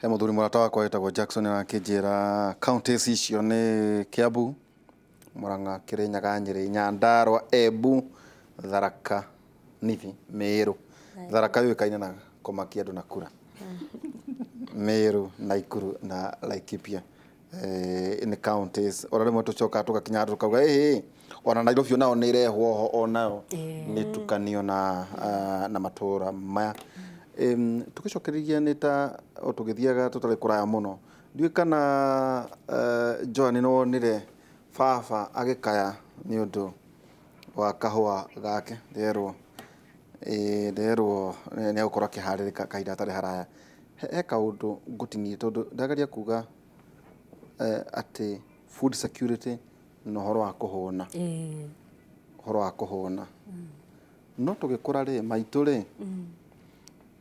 muthuri murata wakwa etagwo Jackson na kijira counties icio ni Kiambu, Murang'a, Kirinyaga, Nyeri, Nyandarua, Embu, Tharaka, Nithi, Meru. Tharaka yukaine na kumakia andu na kura. Meru, Naikuru na Laikipia. In counties ora rimwe tucoka tugakinya tukauga ona Nairobi nao ni irehwo ho onao ni tukanio na matura maya tugicokereria ni ta tugithiaga tutari kuraya muno ndui kana Joan no wonire baba agikaya ni undu wa kahua gake derwo ni agukora kiharirika kahinda atari haraya he kaundu ngutinie tondu ndagaria kuga ati food security no horo wa kuhona horo wa kuhona no tugikura ri maitu ri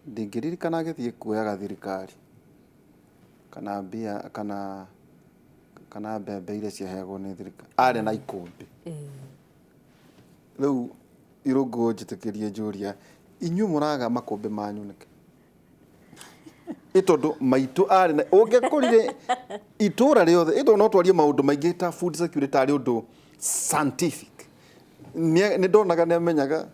ndingiririkana agithie kuoyaga thirikari kana mbia kana mbembe iria ciaheagwo ni thirikari ari na ikumbi riu irungu njitikirie njuria inyu muraga makumbi manyu niki itondo maitu ari na ungekorire itura riothe ito no twarie maundu maingi ta food security ari undu scientific ni ndonaga ni amenyaga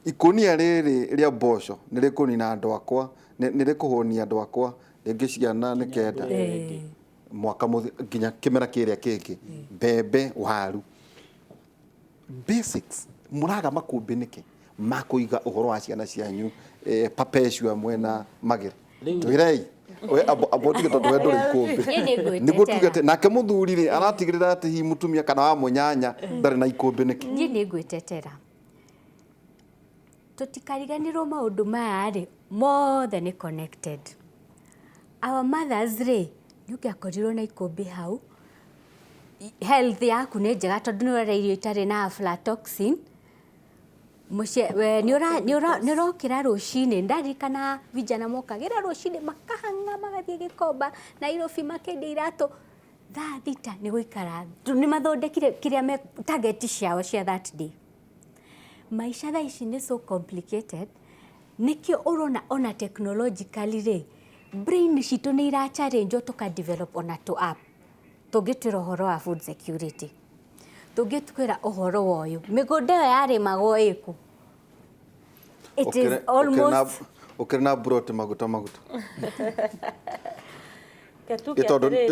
ikonia riri ria mboco ni rikunina andu akwa ni rikuhonia andu akwa ringi ciana ni kenda mwaka nginya kimera kiria kingi mbembe waru basics muraga makumbi niki makuiga uhoro wa ciana cianyu perpetua mwena magir twirei we abotige tondu we nduri ikumbi niguo tugete nake muthuri ri aratigirira ati hi mutumia kana wa munyanya ndari na ikumbi niki ni niguitetera tutikariganirwo maundu maya ri more ni connected our mothers ri yukiakorirwo na ikumbi hau health yaku ni njega tondu ni irio itari na aflatoxin nirokira rucini ndarikana vijana mokagira rucini makahanga magathie gikomba na Nairobi makendia iratu thaa thita ni guikara ni mathondekire kiria target ciao cia that day. Maisha thaa ici ni so complicated nikio urona ona technologically ri brain citu ni ira challenge tuka develop ona to app tugitira uhoro wa food security tugitwira uhoro woyu migunda yari magoiku it is almost ukirina brot maguta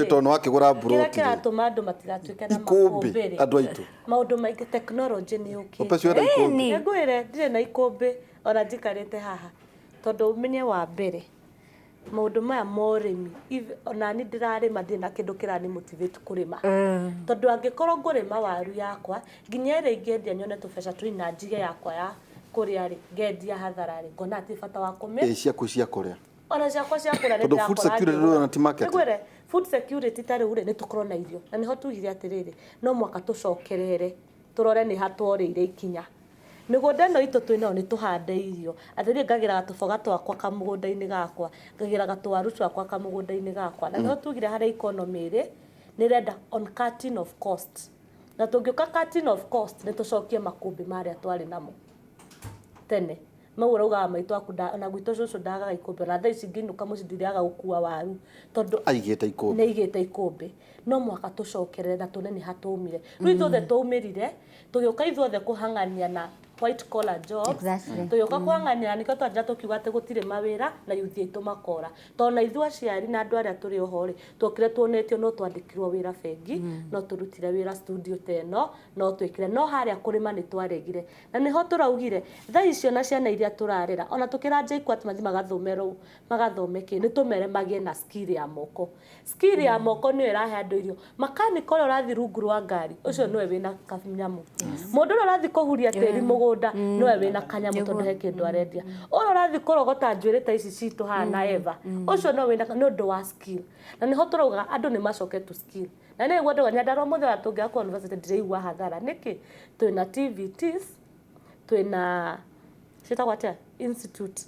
ito no akigura brot kira tomato matigatuika na makombe andu aitu maundu maingi technology ni okay opesio da ikombe ngwire ndire na ikombe ona ndikarite haha tondu umenye wa mbere maundu maya morimi ona ni ndirarima ndina kindu kirani motivate kurima tondu angikorwo ngurima waru yakwa nginya ire ingendia nyone tubesha twina njige yakwa ya kuria ri ngendia hathara ri ngona ati bata wa kume ciaku cia kuria ona ciakwa cia kuria ni food security na ti market ngwire food security tari ure ni tukorwo na irio na niho tugire atiriri no mwaka tucokerere turore ni hatworire ikinya migunda no ito twina ni tuhande irio athiri ngagira gatuboga twakwa kamugunda-ini gakwa ngagira gatwaru twakwa kamugunda-ini gakwa na niho tugire hara economy ri ni renda on cutting of cost na tungioka cutting of cost ni tucokie makumbi maria twari namo tene maura uga maitu akunda na gwito cucu ndaga ikumbi na thaa ici nginuka muci ndiriaga gukua waru tondu aigite ikumbi ni igite ikumbi no mwaka tucokerere na tunene hatumire riu thothe tumirire tugioka ithothe kuhangania na white collar jobs tuyoka kwangania niko twanja tukiuga ati gutire mawira na youth itu makora tona ithu aciari na andu aria turi ohori twokire tuonetio no twandikirwo wira bengi no turutire wira studio teno no twikire no haria kurima ni twaregire na niho turaugire thaa icio na ciana iria turarera ona tukiranja ikwati mathi magathomeke ni tumere magie na skill ya moko ni irahe andu irio mechanical urathi rungu rwa ngari ucio niwe wina kanyamu mundu urathi kuhuria tiri mugunda no wina kanyamu tondu he kindu arendia urathi kurogota njwire ta ici citu hana Eva ucio no wina no ndo wa skill na niho turauga andu ni macoke to skill na ni gwo Nyandarua muthe wa tungia kwa university ndireigua hathara niki twina TVTs twina citagwo atia institute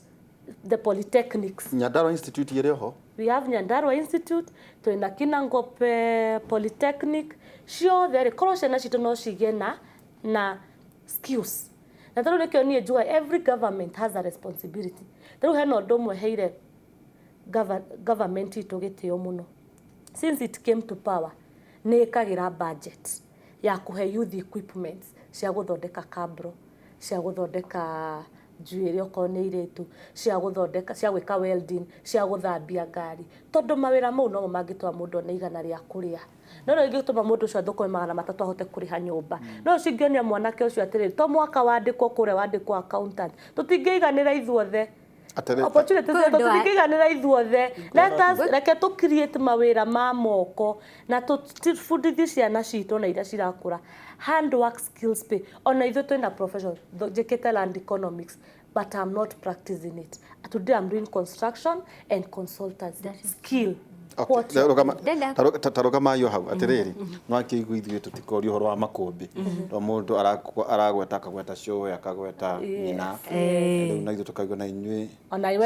the polytechnics Nyandarua institute iriho we have Nyandarua institute twina Kinangope polytechnic ciothe korwo ciana citu no cigena na skills na taru nikio nie njua every government has a responsibility taru hena undu mwe heire government itũ gĩtĩo mũno. Since it came to power, nĩ ĩkagĩra budget ya kũhe youth equipments cia gũthondeka kabro, cia gũthondeka njuĩrĩ okorwo nĩ airĩtu, cia gũthondeka, cia gwĩka welding, cia gũthambia ngari. Tondũ mawĩra mau no mangĩtũma mũndũ one igana rĩa kũrĩa. No rĩngĩ gĩtũma mũndũ ũcio athũkũme 300 ahote kũrĩha nyũmba. No cingĩonia mwanake ũcio atĩrĩrĩ, to mwaka wandĩkwo kũrĩa wandĩkwo accountant. Tũtingĩiganĩra ithuothe. Opportunities tũtingĩiganĩra ithuothe. Reke tũ create mawĩra ma moko na tũbundithie ciana citũ na iria cirakũra. Handwork skills pay. Ona ithuĩ twĩna profession, njĩkĩte land economics, but I'm not practicing it. Today I'm doing construction and consultancy. Skill. Taruga mayo hau atiriri no akĩigua ithuĩ tũtikorio ũhoro wa makumbi to mũndũ aragweta akagweta show akagweta nyina rĩu na ithuĩ tũkaigua na inyuĩ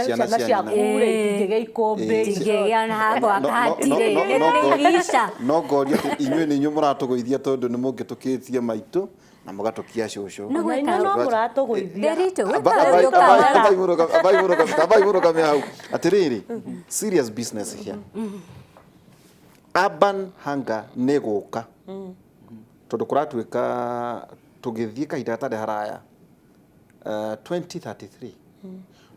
ciana ciaku rĩ itingĩgĩa ikumbi itingĩgĩa na hago akahatire nĩisa no ngorio inyuĩ nĩ inyuĩ mũratũgũithia tondũ nĩ mũngĩtũkĩtie maitũ na mũgatũkia cũcũ no mũratũgũithia derito abaimũrũgamia hau atiriri serious business here. Urban hunger nĩ gũka tondũ kũratuĩka tũgĩthiĩ kahinda gatarĩ haraya 2033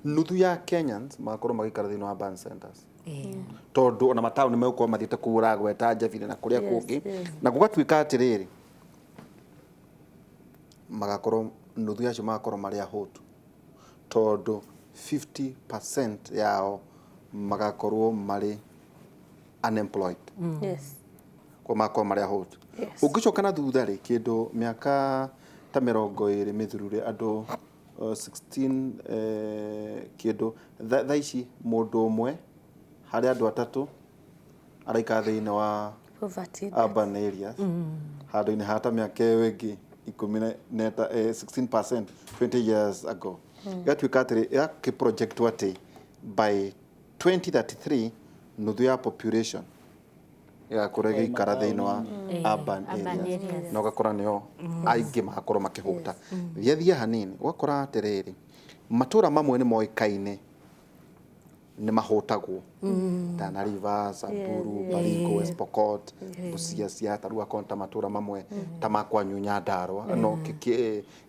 nuthu ya Kenyans magakorwo magĩikara thĩinĩ wa urban centers tondũ ona mataũni megũkorwo mathiĩte kũgũra gweta njabire na kũrĩa kũngĩ na gũgatuĩka atĩrĩrĩ magakorwo nuthu yacio magakorwo marĩ ahũtu tondũ 50% yao magakorwo marĩ unemployed. Yes. Kwa mako maria hot. Ũngĩcoka na thutha rĩ kĩndũ mĩaka ta 20 mĩthurure andũ 16 kĩndũ thaa ici mũndũ ũmwe harĩ andũ atatũ araika thĩinĩ wa urban areas. Handũ-inĩ hata mĩaka ĩyo ĩngĩ 16% 20 years ago. Gatuĩka atĩrĩ ya project wate by 2033 nuthu ya population igakorwo gĩikara thĩinĩ wa urban areas na ũgakora nĩo aingĩ magakorwo makĩhũta. Thiathia hanini ũgakora atĩrĩrĩ matũra mamwe nĩ moĩkaine nĩ mahũtagwo Tana River, Samburu, Baringo, West Pokot, Busia, Siaya, rĩu akonta matũra mamwe ta makwanyu Nyandarua no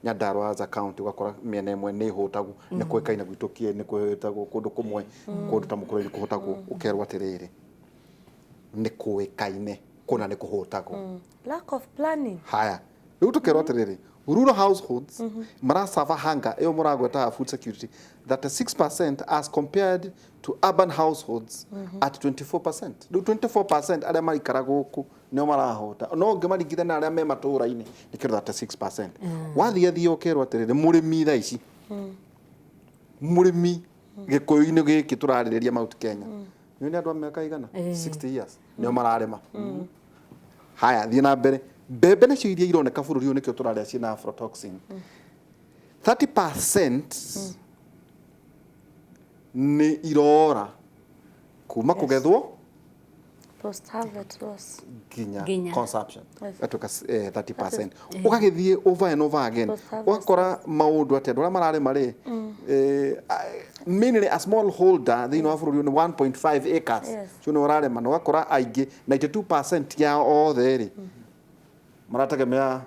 Nyandarua as a county ũgakora mĩena ĩmwe nĩ hũtagwo nĩ kũĩkaine gwitũ kie nĩ kũĩtagwo kũndũ kũmwe kũndũ ta Mũkũrwe nĩ kũhũtagwo ũkerwo atĩrĩrĩ nĩ kũĩkaine kũna nĩ kũhũtagwo lack of planning. Haya rĩu tũkerwo atĩrĩrĩ rural households marasava hunger ĩyo mũragweta food security 36% as compared to urban households at 24%. Rĩu 24% arĩa marikara gũkũ nĩo marahota no ngĩmaringithania na arĩa me matũra-inĩ nĩ kĩrĩ 36%. Wathiĩ ũkerwo atĩrĩrĩ mũrĩmi thaa ici mũrĩmi gĩkũyũ-inĩ gĩkĩ tũrarĩrĩria Mount Kenya nĩ andũ a mĩaka igana 60 years nĩo mararĩma. Haya thiĩ na mbere mbembe nacio iria ironeka bũrũri ũyũ nĩkĩo tũrarĩa ciĩna aflatoxin 30% nĩ irora kuma kũgethwo Post harvest loss ginya consumption atuka 30%. Ũgagĩthiĩ over and over again ũgakora maũndũ atĩ andũ arĩa mararĩma rĩ mainly a small holder thĩinĩ wa bũrũri ũyũ 1.5 acres cio nĩ ũrarĩma na ũgakora aingĩ 92% yao othe rĩ maratagemea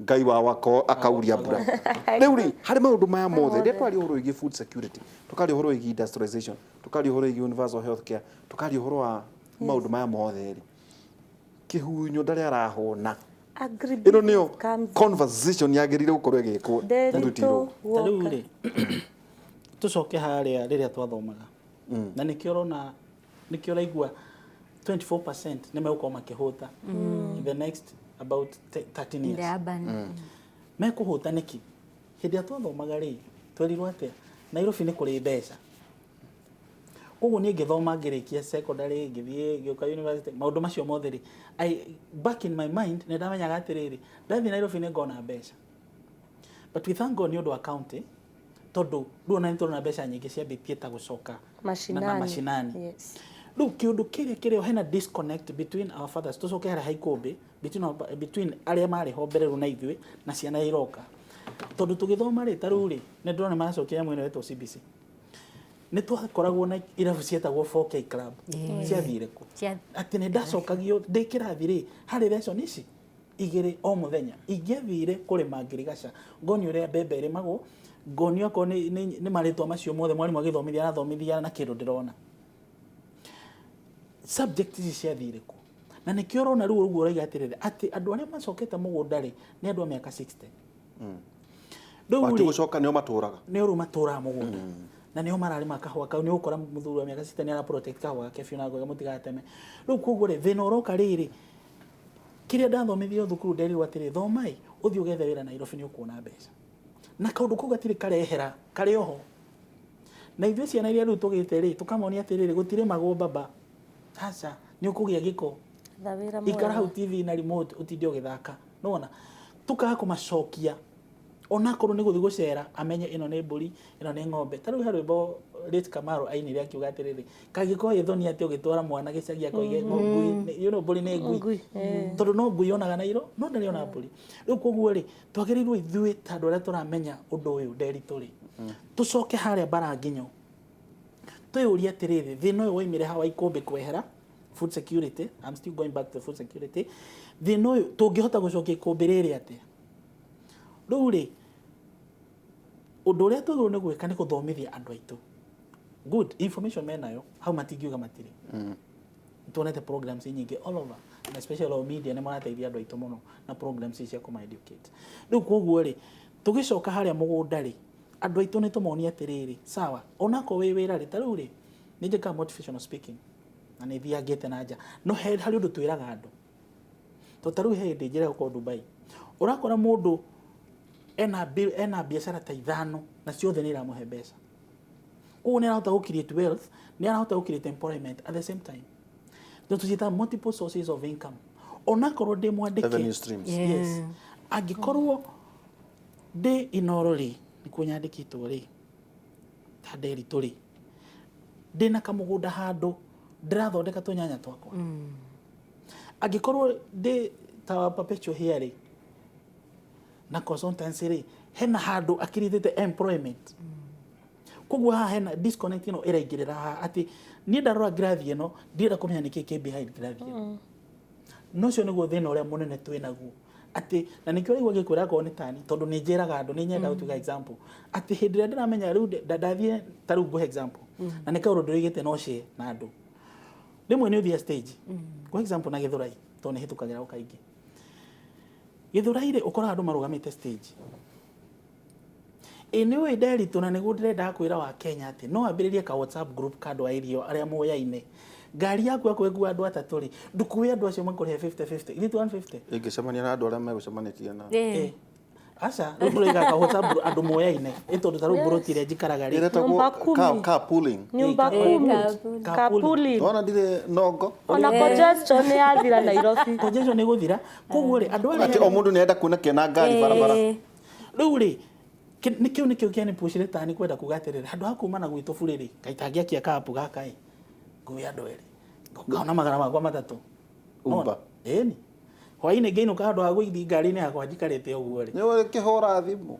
ngai wao akauria mbura. Rĩu rĩ harĩ maũndũ maya mothe rĩrĩa twaria ũhoro wĩgiĩ food security tũkaria ũhoro wĩgiĩ industrialization tũkaria ũhoro wĩgiĩ universal health care tũkaria ũhoro wa maũndũ maya mothe rĩ kĩhunyũ ndarĩ arahũna. Ĩno nĩyo conversation yagĩrĩire gũkorwo ĩgĩkwo rĩu rĩ tũcoke harĩa rĩrĩa twathomaga na nĩkĩo ũrona nĩkĩo ũraigua 24% nĩ megũkorwo makĩhũta in the next about 13 years. Mekũhũta nĩkĩ hĩndĩ ĩrĩa twathomaga rĩ twerirwo atĩa Nairobi nĩ kũrĩ mbeca. Koguo niĩ ngĩthoma ngĩrĩkia secondary ngĩthiĩ ngĩũka university maũndũ macio mothe rĩ back in my mind nĩ ndamenyaga atĩrĩrĩ ndathiĩ Nairobi nĩ ngona mbeca but we thank God nĩ ũndũ wa county tondũ rĩu ona nĩ tũrona mbeca nyingĩ ciambĩtie ta gũcoka na mashinani. Rĩu kĩũndũ kĩrĩa hena disconnect between our fathers tũcoke harĩa haikũmbĩ between arĩa marĩ ho mbere rĩu na ithuĩ na ciana iroka tondũ tũgĩthoma rĩ ta rĩu rĩ nĩ ndĩrona maracokia nyamũ ĩno ĩtwo CBC nĩ twakoragwo na irabu cietagwo 4K club ciathire ku atĩ nĩ ndacokagio ndĩ kĩrathi rĩ harĩ lesson ici igĩrĩ o mũthenya ingĩathire kũrĩma ngirigaca ngonio ũrĩa mbembe ĩrĩmagwo ngonio ko nĩ marĩtwa macio mothe mwarimũ agĩthomithia arathomithia na kĩndũ ndĩrona subject ici ciathire ku na nĩkĩo ũrona rĩu ũguo ũraiga atĩrĩrĩ atĩ andũ arĩa macokete mũgũnda rĩ nĩ andũ a mĩaka 60 Bati gucoka nĩo matũraga nĩo rĩu matũraga mũgũnda na nĩo mararĩma kahũa kau nĩ ũgũkora mũthuri wa mĩaka 60 nĩ ara protect kahũa gake biũ na ngoiga mũtigateme rĩu koguo rĩ thĩna ũroka rĩrĩ kĩrĩa ndathomithio thukuru nderirwo atĩrĩ thomai ũthiĩ ũgethe wĩra Nairobi nĩ ũkuona mbeca na kaũndũ kau gatirĩ karehera karĩ oho na ithuĩ ciana iria rĩu tũgĩte rĩ tũkamonia atĩrĩrĩ gũtirĩmagwo baba aca nĩ ũkũgĩa gĩko ikara hau TV na remote ũtinde ũgĩthaka nĩwona tukaga kũmacokia ona korwo nĩ gũthiĩ gũcera amenye ĩno nĩ mbũri ĩno nĩ ng'ombe ta rĩu harwĩmbo Rich Kamaro ainire akiuga atĩrĩrĩ kagĩkorwo ĩthoni atĩ ũgĩtwara mwana gĩcagi akoige ngui mbũri nĩ ngui tondũ no ngui onaga na iro no ndarĩ ona mbũri rĩu koguo rĩ twagĩrĩirwo ithuĩ ta andũ arĩa tũramenya ũndũ ũyũ nderitũ rĩ tũcoke harĩa Baranginyo twĩyũrie atĩrĩrĩ thĩna ũyũ woimire hawa ikũmbĩ kwehera food security I'm still going back to food security thĩna ũyũ tũngĩhota gũcokia ikũmbĩ rĩrĩ atĩa rĩu rĩ ũndũ ũrĩa tũgĩrĩirwo nĩ gwĩka nĩ gũthomithia andũ aitũ good information menayo hau matingiuga matirĩ tuonete programs nyingĩ all over and especially on media nĩ marateithia andũ aitũ mũno na programs cia kũma-educate rĩu koguo rĩ tũgĩcoka harĩa mũgũnda rĩ andũ aitũ nĩ tũmonia atĩrĩrĩ sawa onako wĩ wĩra rĩ ta rĩu rĩ nĩ njĩkaga motivational speaking na nĩ thiangĩte na nja no harĩ ũndũ twĩraga andũ to ta rĩu hĩndĩ njĩra gũkorwo Dubai ũrakora mũndũ ena biacara ta 5 na ciothe nĩ iramũhe mbeca koguo nĩ arahota gũ-create wealth nĩ arahota gũ-create employment at the same time tũciĩtaga multiple sources of income onakorwo ndĩ mwandĩke revenue streams yes angĩkorwo ndĩ Inooro rĩ nĩkuo nyandĩkĩtwo rĩ ta Nderitu rĩ ndĩna kamũgũnda handũ ndĩrathondeka tũnyanya twakwa angĩkorwo ndĩ ta Perpetual here rĩ na consultancy rĩ hena handũ akirithĩte employment koguo haha hena disconnect ĩno ĩraingĩrĩra haha atĩ niĩ ndarora ngirathi ĩno ndirenda kũmenya nĩkĩĩ kĩ behind ngirathi ĩno no ũcio nĩguo thĩna ũrĩa mũnene twĩnaguo atĩ na nĩkĩo raigua gĩkwĩra akorwo nĩ tani tondũ nĩ njĩraga andũ nĩ nyenda gũtuĩka example atĩ hĩndĩ ĩrĩa ndĩramenya rĩu ndathiĩ ta rĩu ngũhe example na nĩ kaũndũ ndĩroigĩte no share na andũ rĩmwe nĩ ũthiĩ stage kwa example na Gĩthũrai tondũ nĩ hĩtũkagĩra o kaingĩ Gĩthũrai rĩ ũkoraga andũ marũgamĩte stage nĩ ũĩ Nderitu na nĩguo ndĩrenda kwĩra wa Kenya atĩ no ambĩrĩrie ka WhatsApp group ka andũ a irio arĩa muoyaine ngari yaku yakũgua andũ atatũ rĩ ndũkuue andũ acio makũrĩhe 50-50 ithuĩ 150 ingĩcemania na andũ arĩa megũcemanĩtie na aca rĩu ndũraiga ka WhatsApp andũ muoyaine tondũ ta rĩu mburoti ĩrĩa njikaraga rĩ carpooling nyumba kumi ona ndirĩ nongo ona congestion nĩ yathira Nairobi congestion nĩ gũthira koguo rĩ andũ arĩa o mũndũ nĩ enda kuona kĩona ngari barabara rĩu rĩ nĩkĩo kĩani pushire tani kwenda kuga atĩrĩrĩ handũ ha kuuma na gwitũ burĩ rĩ kaitangĩakia kapu gaka ĩ ngũĩ andũ erĩ ngaona magana makwa matatũ Uber ĩni hwainĩ ngĩinũka handũ ha gũithi ngari-inĩ yakwa njikarĩte ũguo rĩ nĩ ũrĩ kĩhora thimũ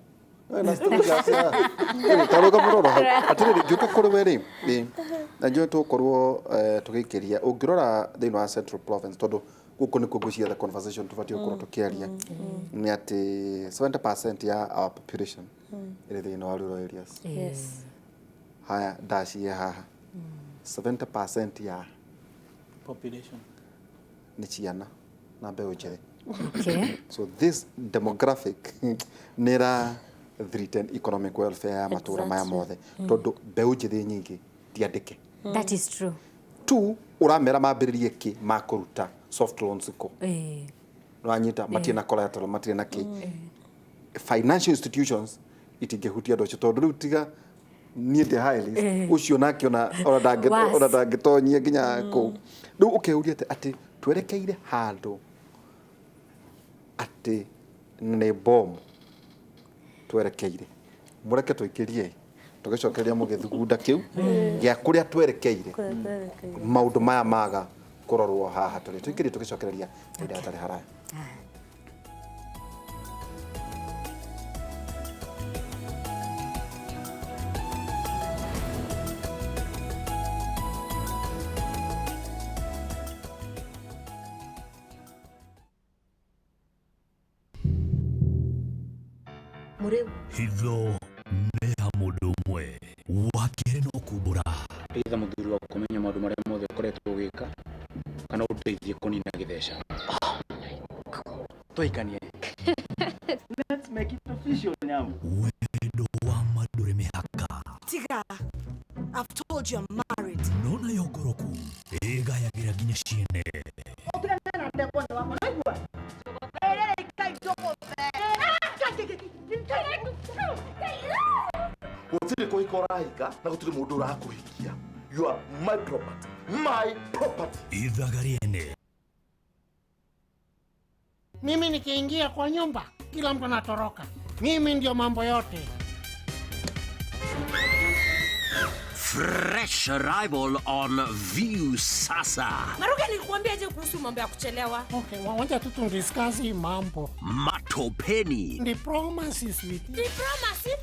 na stigasa taruga mũroro atĩrĩrĩ ngĩũka kũrĩ we rĩ na njũĩ tũkorwo tũgĩikĩria ũngĩrora thĩinĩ wa Central Province tondũ gũkũ nĩkuo ngwĩciria the conversation tũbatiĩ gũkorwo tũkĩaria nĩ atĩ 70% ya our population ĩrĩ thĩinĩ wa rural areas haya ndacie haha 70% ya population nĩ ciana na mbeũ njĩthĩ so this demographic nĩ ĩra threaten economic welfare ya matũũra maya mothe tondũ mbeũ njĩthĩ nyingĩ tiandĩke that is true ũramera mambĩrĩrie kĩ makũruta soft loans ko ranyita matirĩ na collateral matirĩ na kĩ financial institutions itingĩhutia andũ acio tondũ rĩu tiga niĩ ndĩ high risk ũcio nake ona ndangĩtonyia nginya kũu rĩu ũkeuria atĩ twerekeire handũ atĩ nĩ bomu twerekeire mũreke tũikĩrie tũgĩcokeria mũgĩthugunda kĩu gĩa kũrĩa twerekeire maũndũ maya maga kũrorwo haha tũrĩ tũikĩrie tũgĩcokereria hĩndĩ hatarĩ haraya mureu hitho neha mundu umwe wakire no kubura eitha muthuri wa kumenya maundu maria mothe ukoretwo ugika kana uteithie kunina githeca tuikanie. Let's make it official now. wendo wa madure mihaka Tiga, I've told you I'm married. nona yogoroku ega yagira ginya ciene Gutiri kuhika urahika na gutiri mundu urakuhikia. You are my property. My property. ithagariene. Mimi nikiingia kwa nyumba, kila mtu anatoroka. Mimi ndio mambo yote. Fresh arrival on View Sasa. Maruga nilikwambiaje kuhusu mambo ya kuchelewa? Okay, wacha tu tundiscuss hii mambo. Matopeni. The promise is with you. The promise?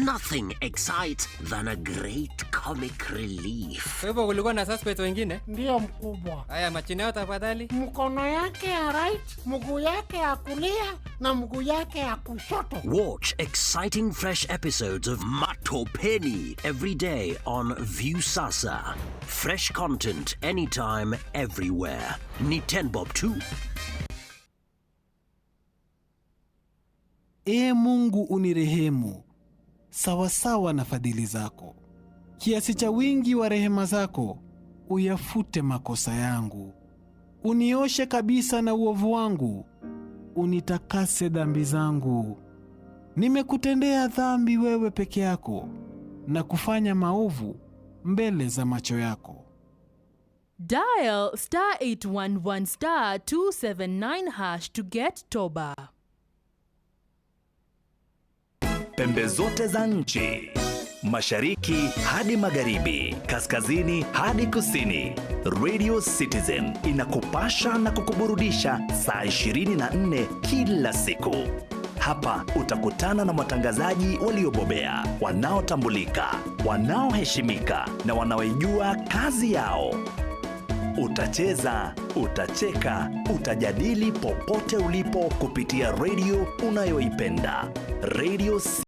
Nothing excites than a great comic relief. Kwa hivyo kulikuwa na suspect wengine? Ndio mkubwa. Haya, machini yao tafadhali. Mkono yake ya right, mguu yake ya kulia na mguu yake ya kushoto. Watch exciting fresh episodes of Matopeni every day on View Sasa. Fresh content anytime, everywhere. Ni 10 bob too. Ee Mungu unirehemu, sawasawa na fadhili zako. Kiasi cha wingi wa rehema zako, uyafute makosa yangu. Unioshe kabisa na uovu wangu, unitakase dhambi zangu. Nimekutendea dhambi wewe peke yako, na kufanya maovu mbele za macho yako. Dial *811 *279# to get Toba. Pembe zote za nchi, mashariki hadi magharibi, kaskazini hadi kusini, Radio Citizen inakupasha na kukuburudisha saa 24 kila siku. Hapa utakutana na watangazaji waliobobea, wanaotambulika, wanaoheshimika na wanaoijua kazi yao. Utacheza, utacheka, utajadili popote ulipo kupitia radio unayoipenda. Radio